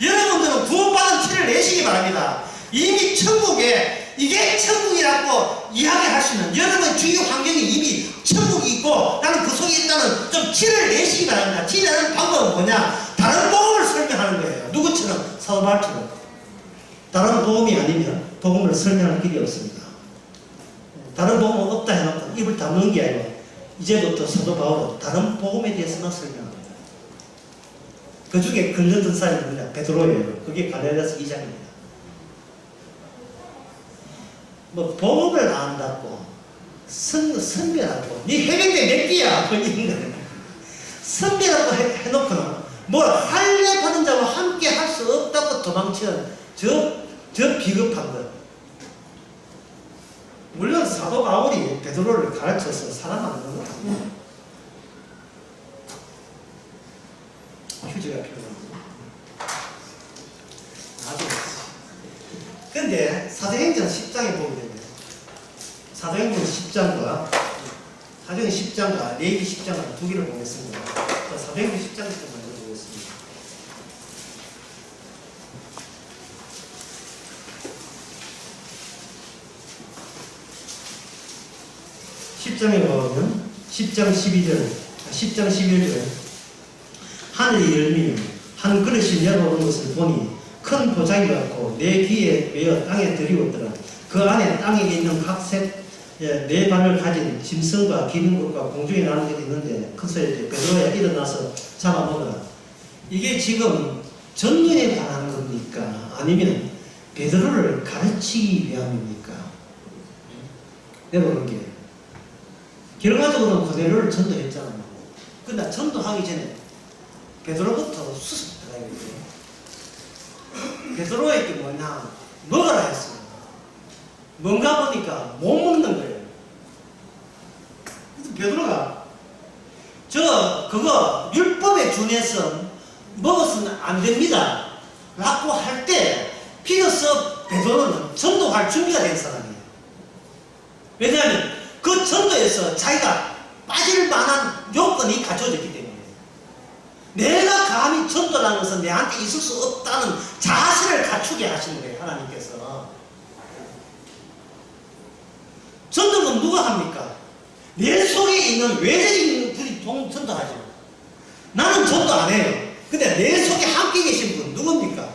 [SPEAKER 1] 여러분들은 구원받은 티를 내시기 바랍니다. 이미 천국에, 이게 천국이라고 이야기하시는 여러분의 주위 환경이 이미 천국이 있고 나는 그 속에 있다는 좀 티를 내시기 바랍니다. 티 내는 방법은 뭐냐? 다른 복음을 설명하는 거예요. 누구처럼? 사도 바울처럼. 다른 복음이 아니면 복음을 설명할 길이 없습니다. 다른 복음은 없다 해놓고 입을 다무는 게 아니고 이제부터 사도 바울은 다른 복음에 대해서만 설명합니다. 그 중에 걸려든 사람이 누구냐? 베드로예요. 그게 갈라디아서 2장입니다. 뭐 복음을 안 안다고 선배라고 네 해병대 몇 끼야? 걸리는 거예요. 선배라고 해놓고는 뭘 할례 받은 자와 함께 할 수 없다고 도망치는 저 비겁한 것. 물론 사도 바울이 베드로를 가르쳐서 사람 만드는 건 아니에요. 휴지가 필요합니다. 아주. 근데 사도행전 10장에 보게 되면 사도행전 10장과 레위기 10장과 두 개를 보겠습니다. 사도행전 10장부터 먼저 보겠습니다. 10장에 보면 10장 11절 하늘이 열리며 한 그릇이 내려오는 것을 보니 큰 보장이 같고 내 귀에 매어 땅에 들이었더라. 그 안에 땅에 있는 각색 네 발을 가진 짐승과 기린것과 공중에 나는 것이 있는데 큰 소리에 베드로야 일어나서 잡아먹어라. 이게 지금 전도에 관한 겁니까? 아니면 베드로를 가르치기 위함입니까? 내려오는 게 결과적으로는 고넬료를 전도했잖아요. 근데 전도하기 전에 베드로부터 수습 들어가야겠죠. 베드로에게 뭐냐? 먹으라 했어요. 뭔가 보니까 못 먹는 거예요. 그래서 베드로가 그거 율법에 준해서 먹었으면 안 됩니다 라고 할 때 비로소 베드로는 전도할 준비가 된 사람이에요. 왜냐하면 그 전도에서 자기가 빠질 만한 요건이 갖춰졌기 때문에 내가 감히 전도라는 것은 내한테 있을 수 없다는 자세를 갖추게 하시는 거예요. 하나님께서. 전도는 누가 합니까? 내 속에 있는 외적인 분이 전도하죠. 나는 전도 안 해요. 근데 내 속에 함께 계신 분 누굽니까?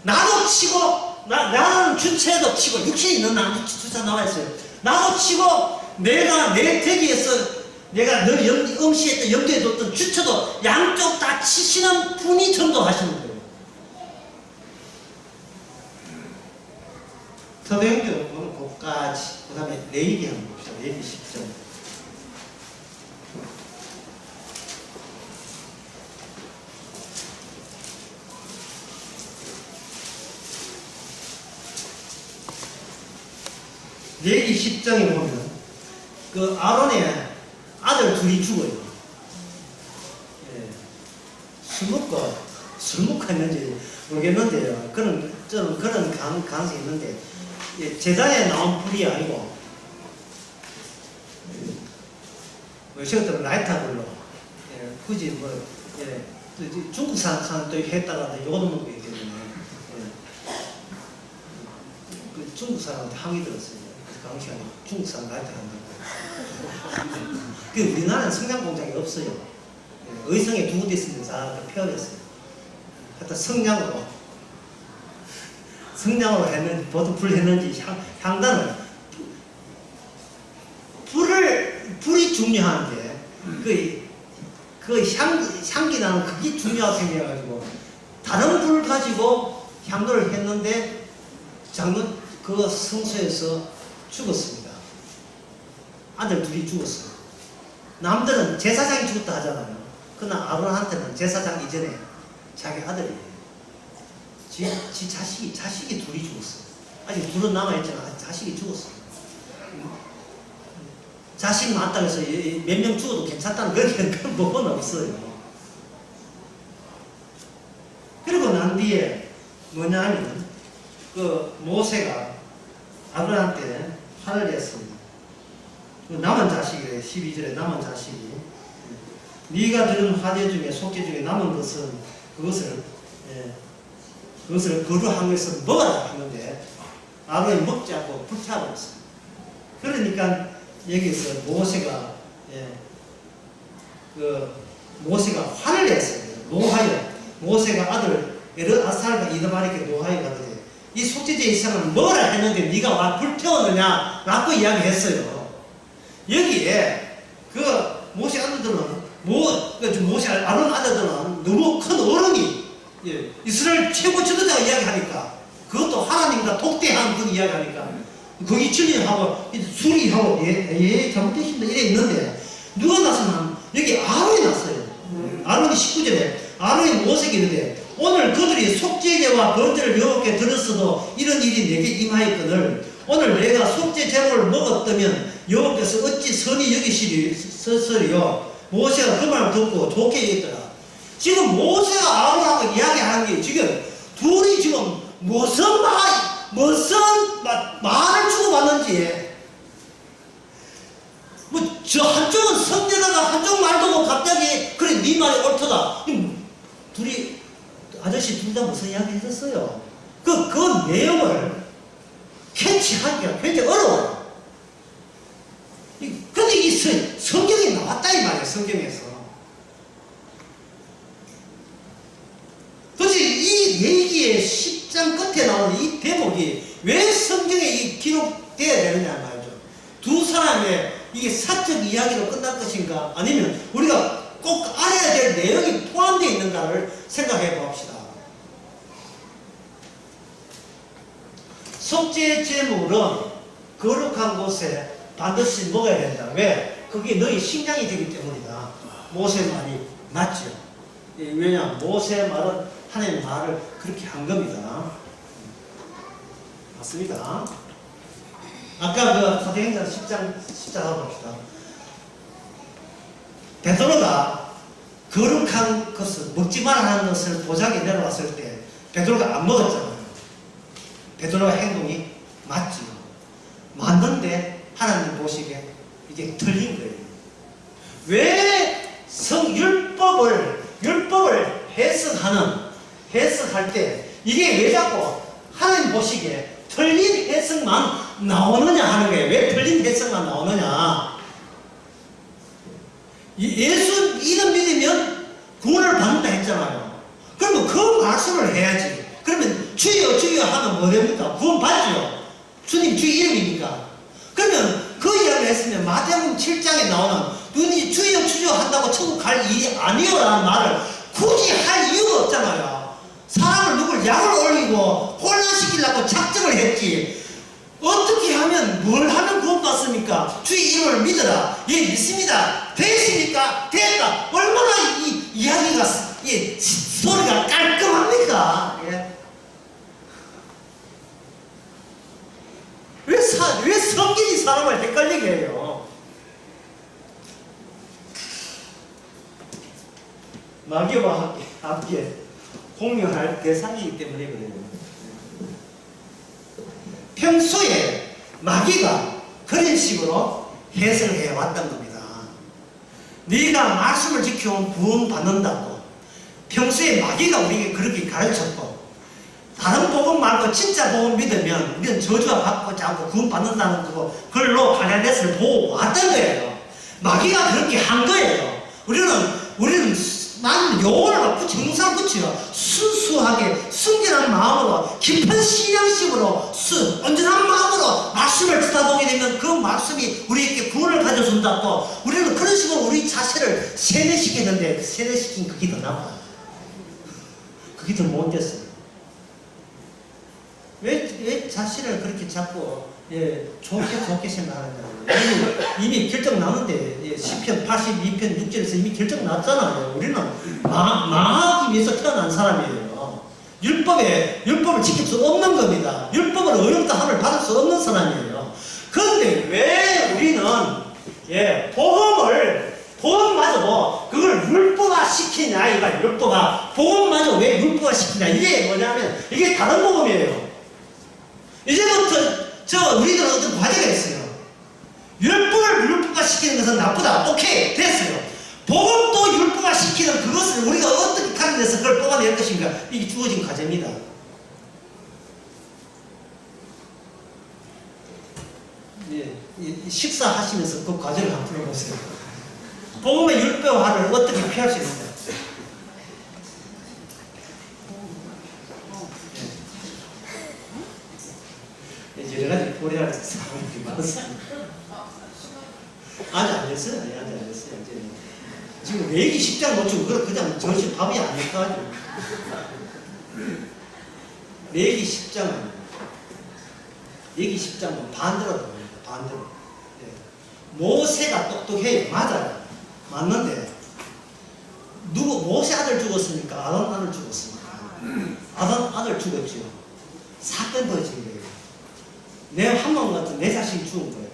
[SPEAKER 1] 나도 치고 나는 주체도 치고 육신이 있는 나는 주체 나와 있어요. 나도 치고 내가 내 대기에서 내가 늘 응시했던 염두에 뒀던 주체도 양쪽 다 치시는 분이 전도하시는 거예요. 사도행전 보면 그까지 그 다음에 레위기 한번 봅시다. 레위기 10장. 레위기 10장에 보면 그 아론의 아들 둘이 죽어요. 예. 술 먹고 했는지 모르겠는데요. 저는 그런 가능성이 있는데, 예, 제단에 나온 불이 아니고, 저것들은 라이터불로, 예, 굳이 뭐, 예, 중국 사람도 했다가 요거도 먹고 있기 때문에, 예. 그 중국 사람한테 항의 들었어요. 강시가 중국 사람 라이터 한다고. 그 우리나라는 성냥 공장이 없어요. 의성에 두 군데 있으면 다 폐업했어요. 하여튼 성냥으로 했는지, 보드불 했는지, 향단은, 불이 중요한데, 향기 나는 그게 중요하게 생겨가지고, 다른 불 가지고 향도를 했는데, 장로 그 성소에서 죽었습니다. 아들 둘이 죽었어요. 남들은 제사장이 죽었다 하잖아요. 그러나 아론한테는 제사장 이전에 자기 아들이에요. 자식이 둘이 죽었어요. 아직 둘은 남아있지만 자식이 죽었어요. 자식 많다고 해서 몇 명 죽어도 괜찮다는 그런 법은 없어요. 그리고 난 뒤에 뭐냐 하면 그 모세가 아브라함한테 화를 냈습니다. 남은 자식이래. 12절에 남은 자식이 네가 들은 화제 중에 속죄 중에 남은 것은 그것을 거두한 것을 먹어라 하는데 아브라함이 먹지 않고 불태워버렸습니다. 그러니까 여기서 모세가 화를 냈습니다. 노하여 모세가 아들 엘아살과 이드바리에게 노하여 가더니 이 속죄제 이상은 먹어라 했는데 네가 와 불태웠느냐 라고 이야기했어요. 여기에 모세 아들들은 모세 아론 아들들은 너무 큰 어른이 이스라엘 최고 지도자가 이야기하니까 그것도 하나님과 독대한 그 이야기하니까 거기 진리하고 수리하고 잘못되신다 이래 있는데 누가 나서나 여기 아론이 났어요. 아론이 19절에 아론이 모세에게 이르되 오늘 그들이 속죄제와 번제를 여호와께 드렸어도 이런 일이 내게 임하였거늘 오늘 내가 속죄 제물을 먹었다면 여호와께서 어찌 선히 여기시리요. 모세가 그 말을 듣고 좋게 얘기했더라. 지금 모세가 아론하고 이야기하는 게 지금 둘이 지금 무슨 말을 주고받는지 저 한쪽은 성대다가 한쪽 말도 갑자기 그래 네 말이 옳다. 둘이 아저씨 둘 다 무슨 이야기 해줬어요. 그 내용을 캐치하기가 굉장히 어려워요. 근데 이 성경이 나왔다 이 말이에요. 성경에서. 도대체 이 얘기의 10장 끝에 나오는 이 대목이 왜 성경에 기록되어야 되느냐 말이죠. 두 사람의 이게 사적 이야기로 끝날 것인가 아니면 우리가 꼭 알아야 될 내용이 포함되어 있는가를 생각해 봅시다. 속죄 제물은 거룩한 곳에 반드시 먹어야 된다. 왜? 그게 너희 식량이 되기 때문이다. 모세 말이 맞죠. 왜냐? 모세 말은 하나님의 말을 그렇게 한 겁니다. 맞습니다. 아까 사도행전 10장 하고 봅시다. 베드로가 거룩한 것을 먹지 말라는 것을 보자기에 내려왔을 때 베드로가 안 먹었잖아요. 베드로의 행동이 맞지요. 맞는데 하나님 보시기에 이게 틀린 거예요. 왜 율법을 해석할 때 이게 왜 자꾸 하나님 보시기에 틀린 해석만 나오느냐 하는 거예요. 왜 틀린 해석만 나오느냐? 예수 이름 믿으면 구원을 받는다 했잖아요. 그러면 그 말씀을 해야지. 그러면 주여 주여 하면 뭐 됩니까? 구원 받죠. 주님 주 이름이니까. 그러면 그 이야기를 했으면 마태복음 7장에 나오는 눈이 주여 주여 한다고 천국 갈 일이 아니요라는 말을 굳이 할 이유가 없잖아요. 사람을 누굴 약을 올리고 혼란시키려고 작정을 했지. 어떻게 하면 뭘 하면 구원 받습니까? 주의 이름을 믿어라. 예, 믿습니다. 됐습니까? 됐다. 얼마나 이 이야기가 소리가 깔끔합니까? 예. 왜 성경이 사람을 헷갈리게 해요? 마귀와 함께 공유할 대상이기 때문에 그래요. 평소에 마귀가 그런 식으로 해석을 해왔던 겁니다. 네가 말씀을 지켜온 구원 받는다고 평소에 마귀가 우리에게 그렇게 가르쳤고 다른 복음 말고 진짜 복음 믿으면 우리는 저주와 받지 않고 구원 받는다는 거고 그걸로 갈릴리를 보고 왔던 거예요. 마귀가 그렇게 한 거예요. 우리는 나는 용어를 정상 붙여 순수하게 순결한 마음으로 깊은 신앙심으로 온전한 마음으로 말씀을 듣다 보게 되면 그 말씀이 우리에게 구원을 가져준다고 우리는 그런 식으로 우리 자체를 세뇌시켰는데 세뇌시킨 그게 더 나빠요. 그게 더 못됐어요. 왜 자신을 그렇게 자꾸 좋게 생각하느냐. 이미 결정 나는데 시편 82편 6절에서 이미 결정 났잖아요. 우리는 망하기 위해서 태어난 사람이에요. 율법을 지킬 수 없는 겁니다. 율법을 어렵다 함을 받을 수 없는 사람이에요. 그런데 왜 우리는 복음마저 그걸 율법화 시키냐 이거 복음마저 왜 율법화 시키냐 이게 뭐냐면 이게 다른 복음이에요. 이제부터 우리들은 어떤 과제가 있어요. 율법을 율법화시키는 것은 나쁘다. 오케이, 됐어요. 복음도 율법화시키는 그것을 우리가 어떻게 가려내서 그걸 뽑아낼 것인가. 이게 주어진 과제입니다. 예, 식사하시면서 그 과제를 한번 풀어보세요. 복음의 율법화를 어떻게 피할 수 있는가. 여러 가지 고려할 사항이 많습니다. 아직 안 됐어요. 아직 안 됐어요. 지금 외기 10장 못 주고 그냥 정신 밥이 아닐까? 외기 10장은 외기 10장은 반대로 됩니다. 반대로. 모세가 똑똑해요. 맞아요. 맞는데 모세 아들 죽었으니까 아론 아들 죽었습니까? 아론 아들 죽었죠. 사건 벌어진 거예요. 한 번 같은 내 자식이 죽은 거예요.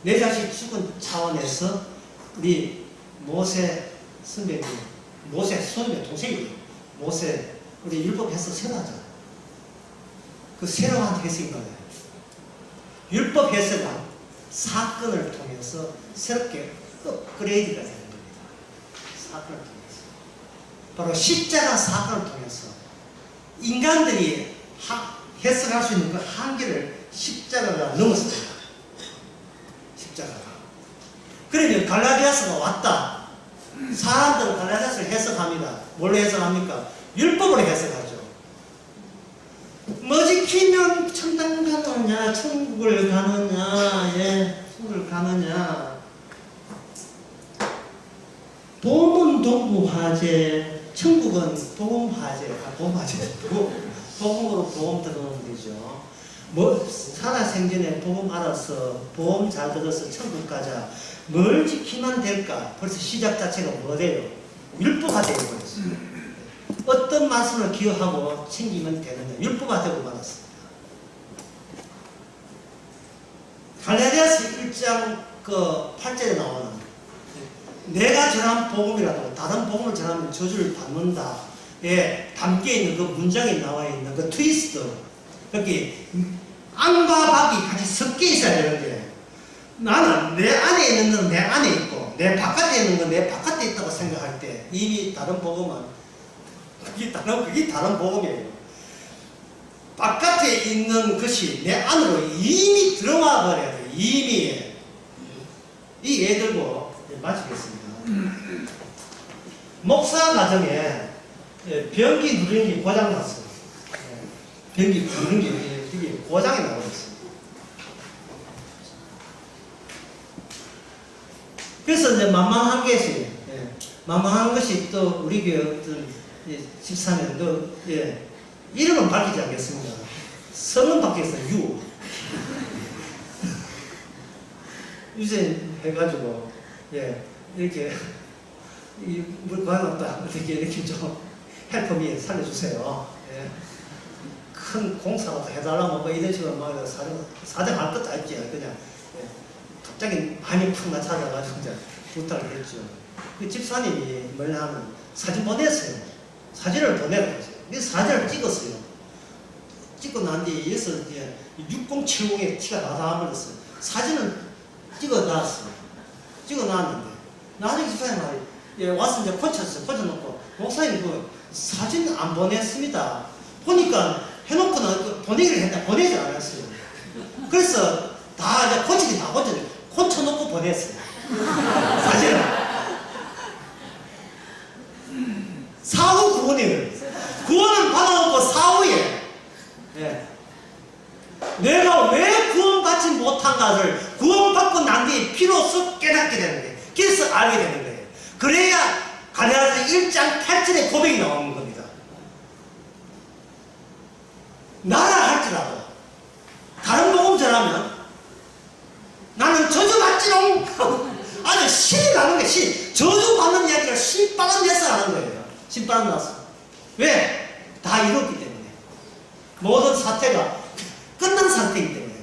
[SPEAKER 1] 내 자식 죽은 차원에서 우리 모세 선배님, 모세 선배 동생이에요. 모세 우리 율법 해석 새로 하잖아요. 그 새로 한 해석인 거예요. 율법 해석은 사건을 통해서 새롭게 업그레이드가 되는 겁니다. 사건을 통해서. 바로 십자가 사건을 통해서 인간들이 해석할 수 있는 그 한계를 십자가가 넘었습니다. 십자가가. 그러면 갈라디아서가 왔다. 사람들은 갈라디아서를 해석합니다. 뭘로 해석합니까? 율법으로 해석하죠. 뭐 지키면 천당 가느냐, 천국을 가느냐, 천국을 가느냐. 복음은 동부화재, 천국은 복음화재, 복음으로 복음 들어오는 거죠. 살아생전에 복음 알아서 복음 잘 들어서 천국 가자. 뭘 지키면 될까? 벌써 시작 자체가 뭐래요? 율법화 되고 말았어요. 어떤 말씀을 기억하고 챙기면 되느냐? 율법화 되고 말았습니다. 갈라디아서 1장 8절에 나오는 내가 전한 복음이라도 다른 복음을 전하면 저주를 받는다에 담겨있는 그 문장에 나와 있는 그 트위스트, 여기 안과 박이 같이 섞여 있어야 되는데 나는 내 안에 있는 건 내 안에 있고 내 바깥에 있는 건 내 바깥에 있다고 생각할 때 이미 다른 복음은 그게 다른 복음이에요. 바깥에 있는 것이 내 안으로 이미 들어와 버려야 돼요. 이미. 이 예 들고 마치겠습니다. 목사 과정에 변기 누르는 게 고장났어요. 변기 누르는 게 되게 고장이 나버렸어요. 그래서 이제 만만한 것이, 만만한 것이 또 우리 교회 어떤 집사님도, 이름은 밝히지 않겠습니다. 성은 바뀌었어요. 유전 해가지고, 이렇게, 물 관없다. 이렇게 좀 헬프미 살려주세요. 큰 공사라도 해달라고 뭐 이런 식으로 막 사정할 것도 없지. 그냥, 갑자기 마음이 푹 낮아져가지고 이제 부탁을 했죠. 그 집사님이 뭐냐면 사진 보냈어요. 사진을 보내라고 했어요. 그래서 사진을 찍었어요. 찍고 난 뒤에 여기서 이제 6070의 티가 나와버렸어요. 사진을 찍어놨어요. 찍어놨는데 나중에 집사님 말이 와서 이제 고쳤어요. 고쳐놓고 목사님 그 사진 안 보냈습니다. 보니까 해놓고는 보내기를 했는데 보내지 않았어요. 그래서 다 이제 고치긴 다 고쳐놓고 보냈어요. 사실은. 사후 구원이에요. 구원을 받아놓고 사후에. 내가 왜 구원받지 못한가를 구원받고 난 뒤에 비로소 깨닫게 되는 거예요. 그래서 알게 되는 거예요. 그래야 갈라디아서 1장 8절의 고백이 나오는 겁니다. 나라 할지라도 다른 복음 전하면 나는 저주받지롱. 아니 신이 나는 거야. 저주받는 이야기를 신바람 내서 하는 거예요. 신바람 나서. 왜? 다 이뤘기 때문에. 모든 사태가 끝난 상태이기 때문에.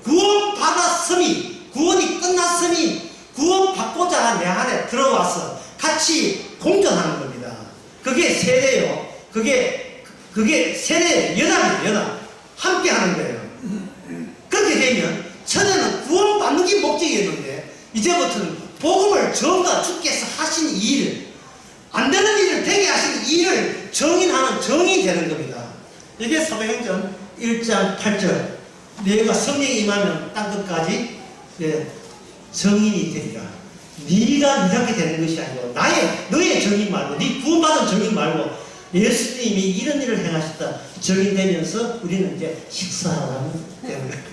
[SPEAKER 1] 구원받았음이, 구원이 끝났음이, 구원받고자 내 안에 들어와서 같이 공존하는 겁니다. 그게 세례요. 그게 세례예요. 연합이에요. 연합. 함께 하는 거예요. 그렇게 되면 전에는 구원받는 게 목적이었는데 이제부터는 복음을 전가 주께서 하신 일, 안 되는 일을 되게 하신 일을 정인하는 정이 되는 겁니다. 이게 사도행전 1장 8절. 내가 성령이 임하면 땅끝까지 정인이 되리라. 네가 이렇게 되는 것이 아니고 너의 정인 말고 네 구원받은 정인 말고 예수님이 이런 일을 행하셨다 정인되면서 우리는 이제 식사하라는 되는 거예요.